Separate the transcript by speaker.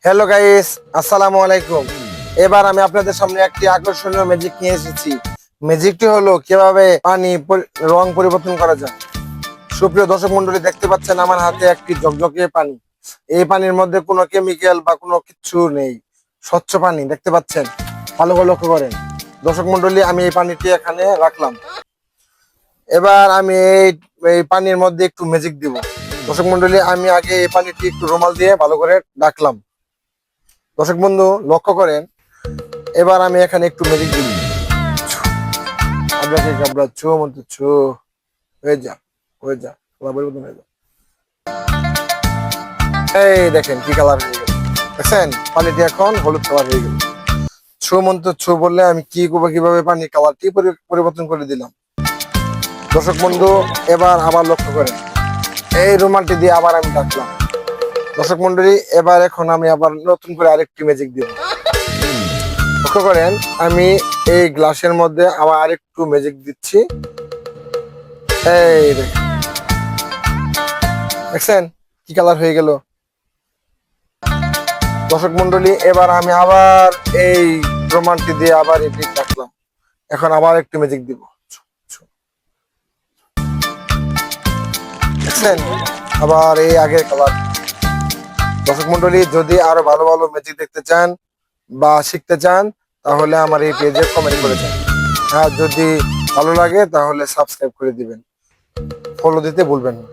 Speaker 1: Hello guys, আসসালামু আলাইকুম। এবার আমি আপনাদের সামনে একটি আকর্ষণীয় ম্যাজিক নিয়ে এসেছি। ম্যাজিকটি হলো কিভাবে রং পরিবর্তন করা যায়। সুপ্রিয় দর্শক মন্ডলী, দেখতে পাচ্ছেন আমার হাতে একটি ঝকঝকে পানি। এই পানির মধ্যে কোনো কেমিক্যাল বা কোনো কিছু নেই, স্বচ্ছ পানি। দেখতে পাচ্ছেন, ভালো করে লক্ষ্য করেন দর্শক মন্ডলী। আমি এই পানিটি এখানে রাখলাম। এবার আমি এই পানির মধ্যে একটু ম্যাজিক দিব। দর্শক মন্ডলী, আমি আগে এই পানিটি একটু রুমাল দিয়ে ভালো করে ডাকলাম। দর্শক বন্ধু লক্ষ্য করেন, এবার আমি এখানে একটু ম্যাজিক দিই। আবরা ছো মতো ছো হয়ে যা, হয়ে যা, পরিবর্তন হয়ে যা। এই দেখেন কি কালার হয়ে গেল, দেখছেন? পানিটি এখন হলুদ কালার হয়ে গেল। ছো মন্ত্র ছো বললে আমি কি করবো, কিভাবে পানির কালারটি পরিবর্তন করে দিলাম। দর্শক বন্ধু, এবার আবার লক্ষ্য করেন, এই রুমালটি দিয়ে আবার আমি ডাকলাম। দর্শক মন্ডলী, এখন আমি আবার নতুন করে আরেকটি ম্যাজিক দিব। লক্ষ্য করেন, আমি এই গ্লাসের মধ্যে আবার আরেকটু ম্যাজিক দিচ্ছি। এই দেখছেন কি কালার হয়ে গেল। দর্শক মন্ডলী, এবার আমি আবার এই রোমানটি দিয়ে আবার এটি রাখলাম। এখন আবার একটু ম্যাজিক দিব। দেখছেন আবার এই আগের কালার। দর্শক মন্ডলী, যদি আরো ভালো ভালো ম্যাজিক দেখতে চান বা শিখতে চান, তাহলে আমার এই পেজে কমেন্ট করে যান। আর যদি ভালো লাগে তাহলে সাবস্ক্রাইব করে দিবেন, ফলো দিতে ভুলবেন না।